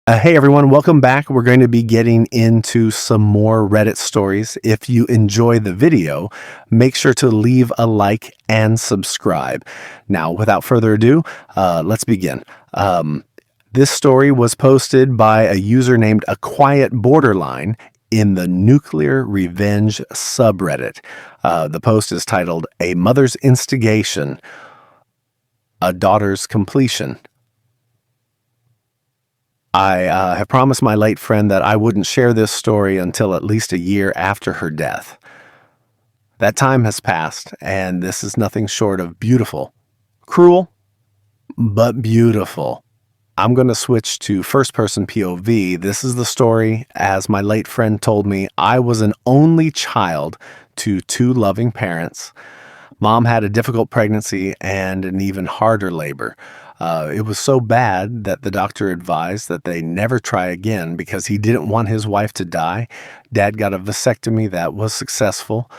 Hey everyone, welcome back. We're going to be getting into some more Reddit stories. If you enjoy the video, make sure to leave a like and subscribe. Now, without further ado, let's begin. This story was posted by a user named A Quiet Borderline in the Nuclear Revenge subreddit. The post is titled A Mother's Instigation, A Daughter's Completion. I have promised my late friend that I wouldn't share this story until at least a year after her death. That time has passed, and this is nothing short of beautiful. Cruel, but beautiful. I'm going to switch to first person POV. This is the story. As my late friend told me, I was an only child to two loving parents. Mom had a difficult pregnancy and an even harder labor. It was so bad that the doctor advised that they never try again because he didn't want his wife to die. Dad got a vasectomy that was successful.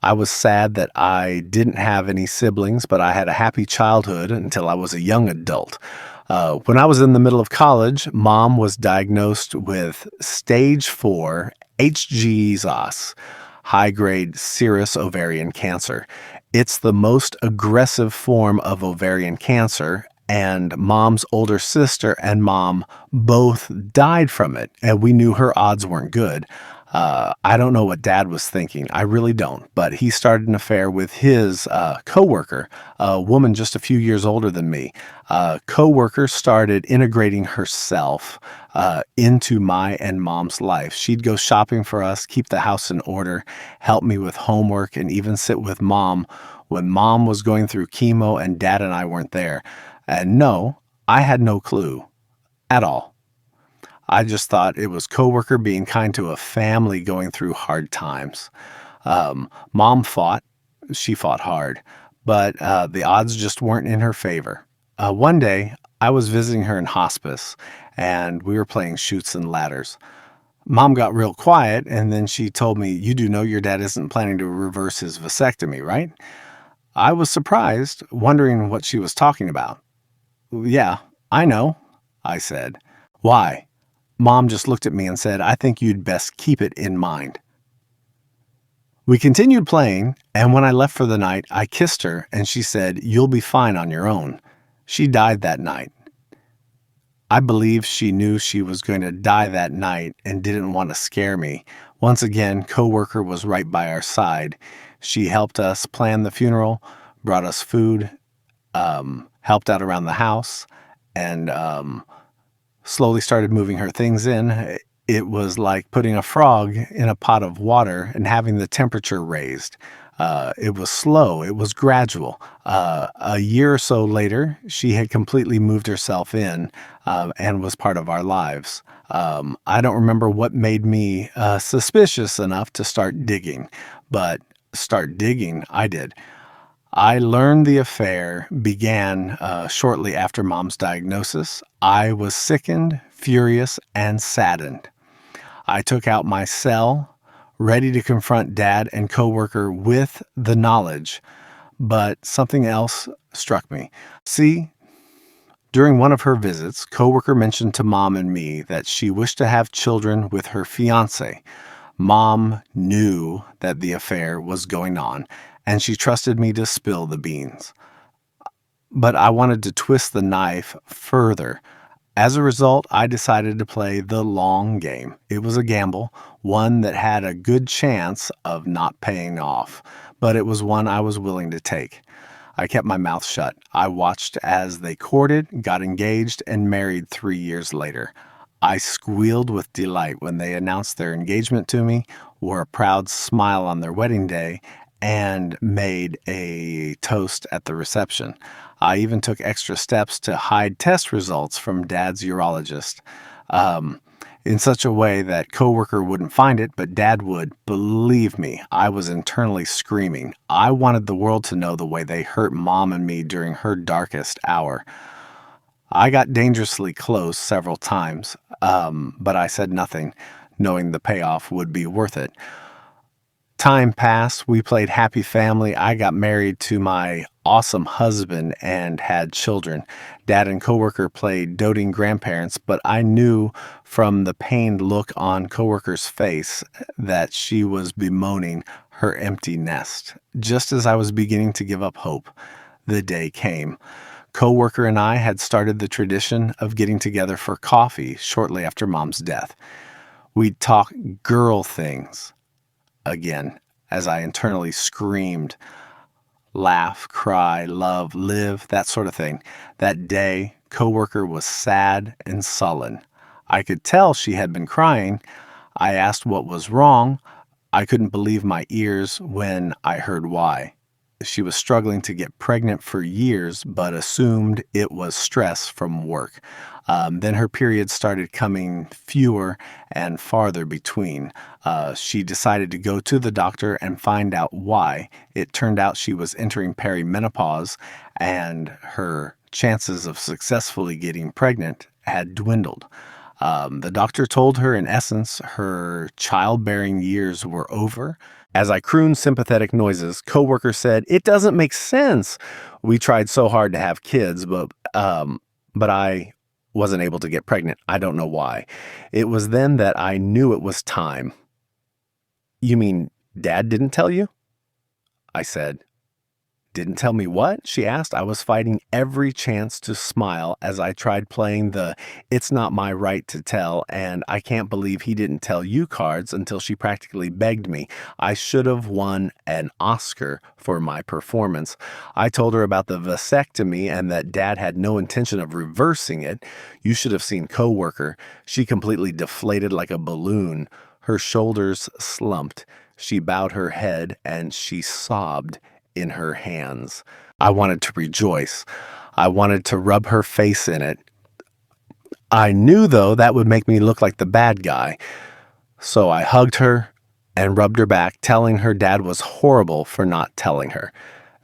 I was sad that I didn't have any siblings, but I had a happy childhood until I was a young adult. When I was in the middle of college, Mom was diagnosed with stage 4 HGZOS, high-grade serous ovarian cancer. It's the most aggressive form of ovarian cancer, and Mom's older sister and Mom both died from it, and we knew her odds weren't good. I don't know what Dad was thinking. I really don't. But he started an affair with his coworker, a woman just a few years older than me. Coworker started integrating herself into my and Mom's life. She'd go shopping for us, keep the house in order, help me with homework, and even sit with Mom when Mom was going through chemo and Dad and I weren't there. And no, I had no clue at all. I just thought it was coworker being kind to a family going through hard times. Mom fought. She fought hard, but the odds just weren't in her favor. One day, I was visiting her in hospice, and we were playing Chutes and Ladders. Mom got real quiet, and then she told me, "You do know your dad isn't planning to reverse his vasectomy, right?" I was surprised, wondering what she was talking about. "Yeah, I know," I said. "Why?" Mom just looked at me and said, "I think you'd best keep it in mind." We continued playing, and when I left for the night, I kissed her and she said, "You'll be fine on your own." She died that night. I believe she knew she was going to die that night and didn't want to scare me. Once again, coworker was right by our side. She helped us plan the funeral, brought us food, helped out around the house, and slowly started moving her things in. It was like putting a frog in a pot of water and having the temperature raised. It was slow. It was gradual. A year or so later, she had completely moved herself in and was part of our lives. I don't remember what made me suspicious enough to start digging, but start digging I did. I learned the affair began shortly after Mom's diagnosis. I was sickened, furious, and saddened. I took out my cell, ready to confront Dad and coworker with the knowledge, but something else struck me. See, during one of her visits, coworker mentioned to Mom and me that she wished to have children with her fiance. Mom knew that the affair was going on, and she trusted me to spill the beans. But I wanted to twist the knife further. As a result, I decided to play the long game. It was a gamble, one that had a good chance of not paying off, but it was one I was willing to take. I kept my mouth shut. I watched as they courted, got engaged, and married 3 years later. I squealed with delight when they announced their engagement to me, wore a proud smile on their wedding day, and made a toast at the reception. I even took extra steps to hide test results from Dad's urologist in such a way that coworker wouldn't find it, but Dad would. Believe me, I was internally screaming. I wanted the world to know the way they hurt Mom and me during her darkest hour. I got dangerously close several times, but I said nothing, knowing the payoff would be worth it. Time passed. We played happy family. I got married to my awesome husband and had children. Dad and coworker played doting grandparents, but I knew from the pained look on coworker's face that she was bemoaning her empty nest. Just as I was beginning to give up hope, the day came. Coworker and I had started the tradition of getting together for coffee shortly after Mom's death. We'd talk girl things again, as I internally screamed, laugh, cry, love, live, that sort of thing. That day, coworker was sad and sullen. I could tell she had been crying. I asked what was wrong. I couldn't believe my ears when I heard why. She was struggling to get pregnant for years, but assumed it was stress from work. Then her periods started coming fewer and farther between. She decided to go to the doctor and find out why. It turned out she was entering perimenopause, and her chances of successfully getting pregnant had dwindled. The doctor told her, in essence, her childbearing years were over. As I crooned sympathetic noises, coworker said, "It doesn't make sense. We tried so hard to have kids, but I wasn't able to get pregnant. I don't know why." It was then that I knew it was time. "You mean Dad didn't tell you?" I said. "Didn't tell me what?" she asked. I was fighting every chance to smile as I tried playing the "it's not my right to tell" and "I can't believe he didn't tell you" cards until she practically begged me. I should have won an Oscar for my performance. I told her about the vasectomy and that Dad had no intention of reversing it. You should have seen coworker. She completely deflated like a balloon. Her shoulders slumped. She bowed her head and she sobbed in her hands. I wanted to rejoice. I wanted to rub her face in it. I knew, though, that would make me look like the bad guy. So I hugged her and rubbed her back, telling her Dad was horrible for not telling her,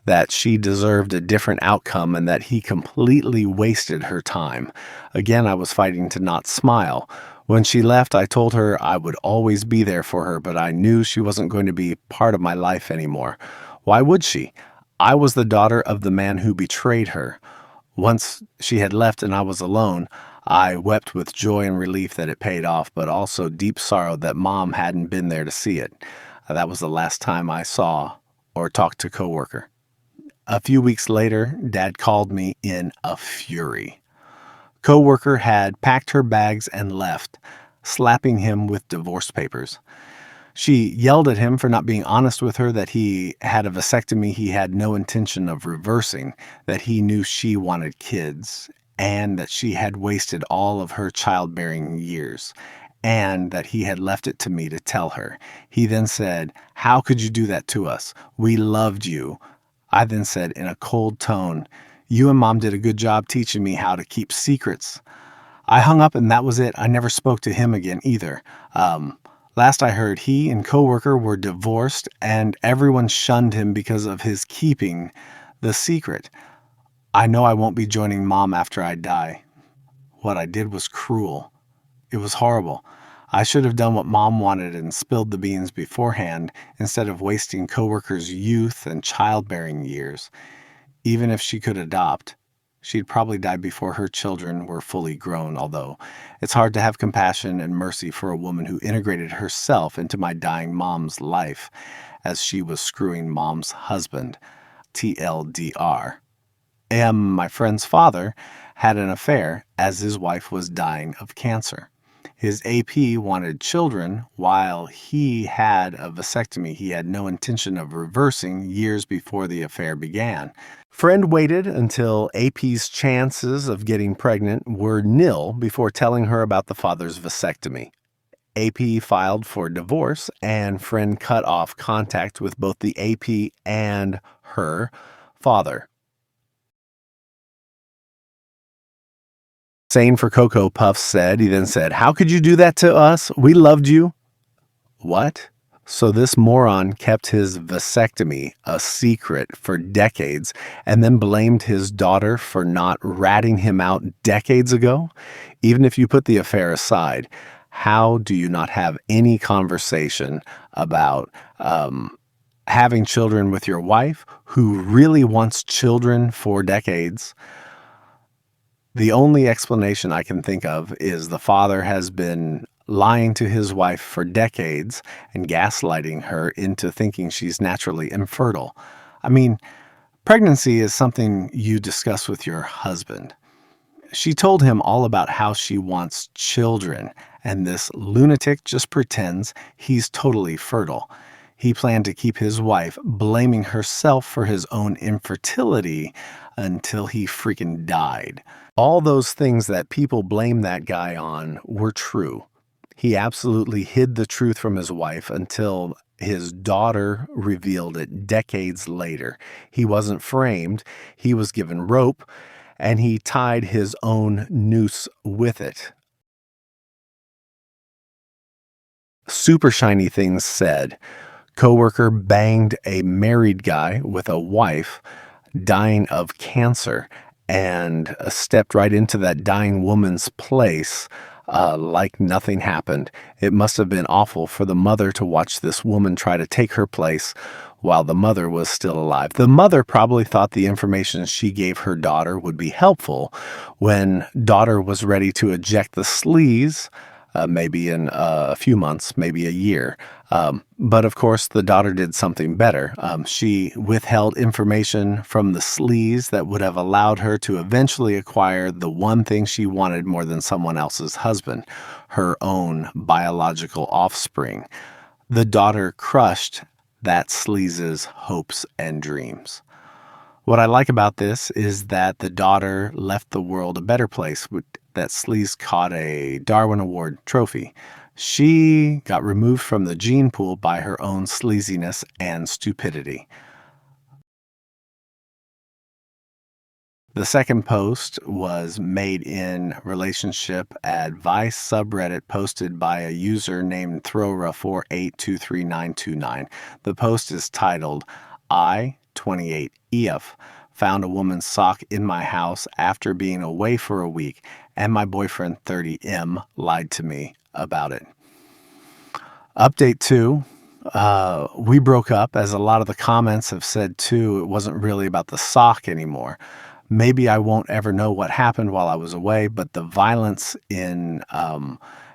that she deserved a different outcome and that he completely wasted her time. Again, I was fighting to not smile. When she left, I told her I would always be there for her, but I knew she wasn't going to be part of my life anymore. Why would she? I was the daughter of the man who betrayed her. Once she had left and I was alone, I wept with joy and relief that it paid off, but also deep sorrow that Mom hadn't been there to see it. That was the last time I saw or talked to coworker. A few weeks later, Dad called me in a fury. Coworker had packed her bags and left, slapping him with divorce papers. She yelled at him for not being honest with her that he had a vasectomy he had no intention of reversing, that he knew she wanted kids, and that she had wasted all of her childbearing years, and that he had left it to me to tell her. He then said, "How could you do that to us? We loved you." I then said in a cold tone, "You and Mom did a good job teaching me how to keep secrets." I hung up and that was it. I never spoke to him again either. Last I heard, he and coworker were divorced and everyone shunned him because of his keeping the secret. I know I won't be joining Mom after I die. What I did was cruel. It was horrible. I should have done what Mom wanted and spilled the beans beforehand instead of wasting coworker's youth and childbearing years. Even if she could adopt, she'd probably die before her children were fully grown, although it's hard to have compassion and mercy for a woman who integrated herself into my dying mom's life as she was screwing Mom's husband. TLDR. My friend's father had an affair as his wife was dying of cancer. His AP wanted children while he had a vasectomy he had no intention of reversing years before the affair began. Friend waited until AP's chances of getting pregnant were nil before telling her about the father's vasectomy. AP filed for divorce, and friend cut off contact with both the AP and her father. Sane for Cocoa Puffs said, he then said, "How could you do that to us? We loved you." What? So this moron kept his vasectomy a secret for decades and then blamed his daughter for not ratting him out decades ago? Even if you put the affair aside, How do you not have any conversation about having children with your wife who really wants children for decades? The only explanation I can think of is the father has been lying to his wife for decades and gaslighting her into thinking she's naturally infertile. I mean, pregnancy is something you discuss with your husband. She told him all about how she wants children, and this lunatic just pretends he's totally fertile. He planned to keep his wife blaming herself for his own infertility until he freaking died. All those things that people blame that guy on were true. He absolutely hid the truth from his wife until his daughter revealed it decades later. He wasn't framed, he was given rope, and he tied his own noose with it. Super shiny things said. Coworker banged a married guy with a wife dying of cancer and stepped right into that dying woman's place like nothing happened. It must have been awful for the mother to watch this woman try to take her place while the mother was still alive. The mother probably thought the information she gave her daughter would be helpful when daughter was ready to eject the sleaze, maybe in a few months, maybe a year. But of course, the daughter did something better. She withheld information from the sleaze that would have allowed her to eventually acquire the one thing she wanted more than someone else's husband, her own biological offspring. The daughter crushed that sleaze's hopes and dreams. What I like about this is that the daughter left the world a better place. That sleaze caught a Darwin Award trophy. She got removed from the gene pool by her own sleaziness and stupidity. The second post was made in relationship advice subreddit posted by a user named Throra4823929. The post is titled, I, 28EF, found a woman's sock in my house after being away for a week, and my boyfriend 30M lied to me about it. Update 2. We broke up, as a lot of the comments have said too. It wasn't really about the sock anymore. Maybe I won't ever know what happened while I was away, but the violence in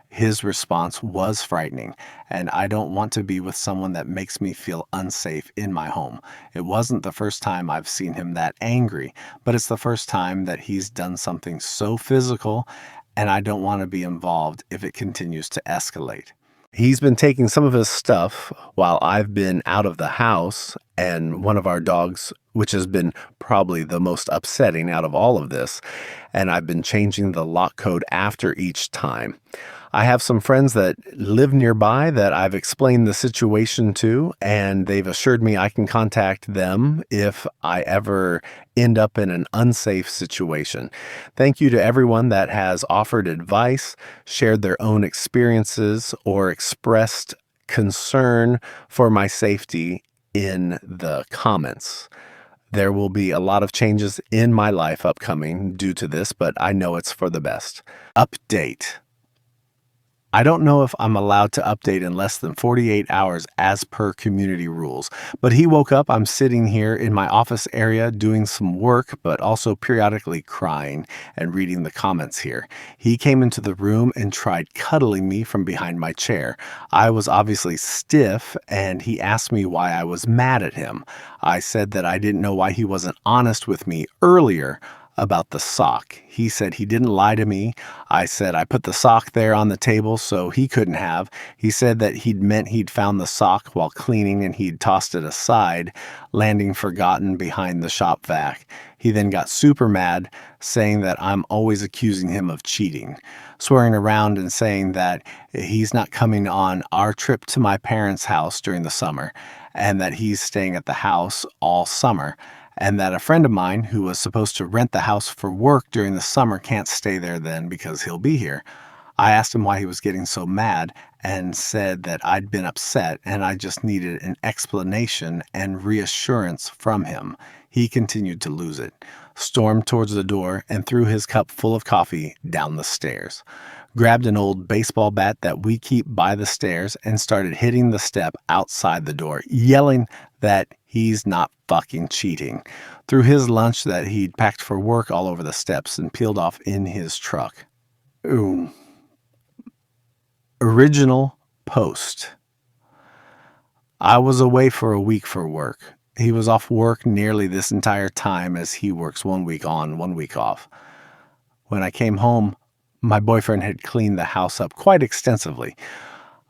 his response was frightening, and I don't want to be with someone that makes me feel unsafe in my home. It wasn't the first time I've seen him that angry, but it's the first time that he's done something so physical, and I don't want to be involved if it continues to escalate. He's been taking some of his stuff while I've been out of the house, and one of our dogs, which has been probably the most upsetting out of all of this, and I've been changing the lock code after each time. I have some friends that live nearby that I've explained the situation to, and they've assured me I can contact them if I ever end up in an unsafe situation. Thank you to everyone that has offered advice, shared their own experiences, or expressed concern for my safety in the comments. There will be a lot of changes in my life upcoming due to this, but I know it's for the best. Update. I don't know if I'm allowed to update in less than 48 hours as per community rules, but he woke up. I'm sitting here in my office area doing some work, but also periodically crying and reading the comments here. He came into the room and tried cuddling me from behind my chair. I was obviously stiff, and he asked me why I was mad at him. I said that I didn't know why he wasn't honest with me earlier about the sock. He said he didn't lie to me. I said I put the sock there on the table so he couldn't have. He said that he'd found the sock while cleaning and he'd tossed it aside, landing forgotten behind the shop vac. He then got super mad, saying that I'm always accusing him of cheating, swearing around and saying that he's not coming on our trip to my parents' house during the summer, and that he's staying at the house all summer, and that a friend of mine who was supposed to rent the house for work during the summer can't stay there then because he'll be here. I asked him why he was getting so mad and said that I'd been upset and I just needed an explanation and reassurance from him. He continued to lose it, stormed towards the door, and threw his cup full of coffee down the stairs. grabbed an old baseball bat that we keep by the stairs, and started hitting the step outside the door, yelling that he's not fucking cheating. Threw his lunch that he'd packed for work all over the steps and peeled off in his truck. Ooh. Original post. I was away for a week for work. He was off work nearly this entire time, as he works 1 week on, 1 week off. When I came home, my boyfriend had cleaned the house up quite extensively.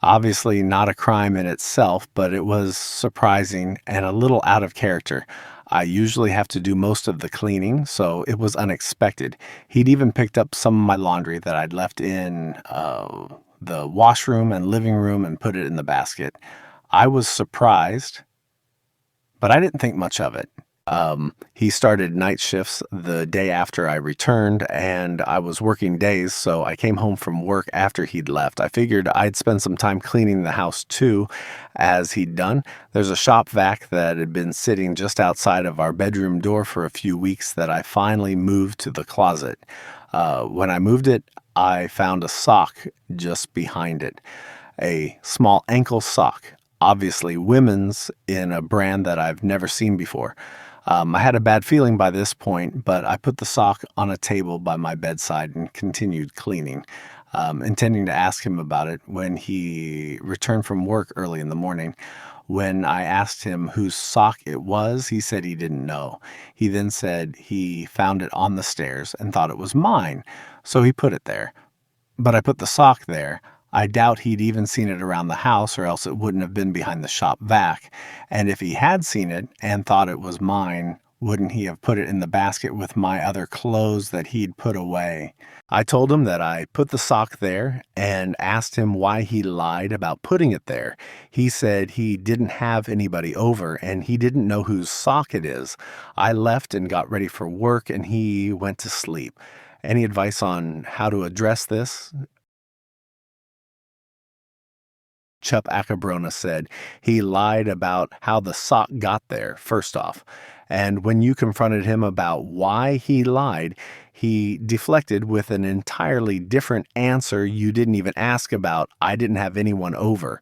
Obviously not a crime in itself, but it was surprising and a little out of character. I usually have to do most of the cleaning, so it was unexpected. He'd even picked up some of my laundry that I'd left in the washroom and living room and put it in the basket. I was surprised, but I didn't think much of it. He started night shifts the day after I returned, and I was working days, so I came home from work after he'd left. I figured I'd spend some time cleaning the house too, as he'd done. There's a shop vac that had been sitting just outside of our bedroom door for a few weeks that I finally moved to the closet. When I moved it, I found a sock just behind it, a small ankle sock, obviously women's, in a brand that I've never seen before. I had a bad feeling by this point, but I put the sock on a table by my bedside and continued cleaning, intending to ask him about it when he returned from work early in the morning. When I asked him whose sock it was, he said he didn't know. He then said he found it on the stairs and thought it was mine, so he put it there. But I put the sock there. I doubt he'd even seen it around the house, or else it wouldn't have been behind the shop vac. And if he had seen it and thought it was mine, wouldn't he have put it in the basket with my other clothes that he'd put away? I told him that I put the sock there and asked him why he lied about putting it there. He said he didn't have anybody over and he didn't know whose sock it is. I left and got ready for work, and he went to sleep. Any advice on how to address this? Chup Acabrona said he lied about how the sock got there, first off. And when you confronted him about why he lied, he deflected with an entirely different answer. You didn't even ask about, I didn't have anyone over.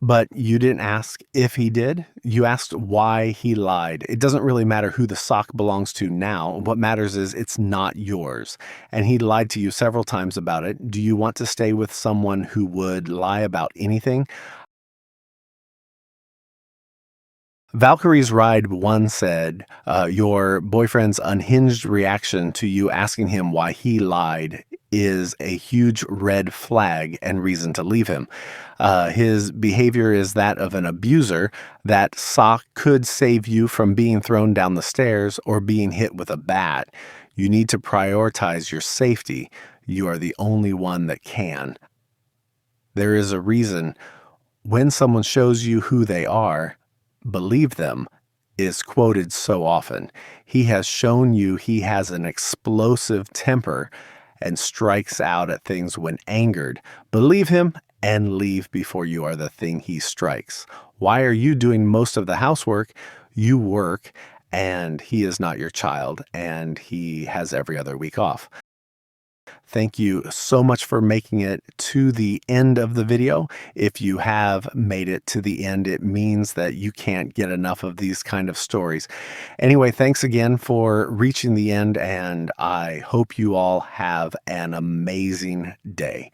But you didn't ask if he did. You asked why he lied. It doesn't really matter who the sock belongs to now. What matters is it's not yours. And he lied to you several times about it. Do you want to stay with someone who would lie about anything? Valkyrie's Ride 1 said, your boyfriend's unhinged reaction to you asking him why he lied is a huge red flag and reason to leave him. His behavior is that of an abuser. That sock could save you from being thrown down the stairs or being hit with a bat. You need to prioritize your safety. You are the only one that can. There is a reason when someone shows you who they are, believe them, is quoted so often. He has shown you he has an explosive temper and strikes out at things when angered. Believe him and leave before you are the thing he strikes. Why are you doing most of the housework? You work, and he is not your child, and he has every other week off. Thank you so much for making it to the end of the video. If you have made it to the end, it means that you can't get enough of these kind of stories. Anyway, thanks again for reaching the end, and I hope you all have an amazing day.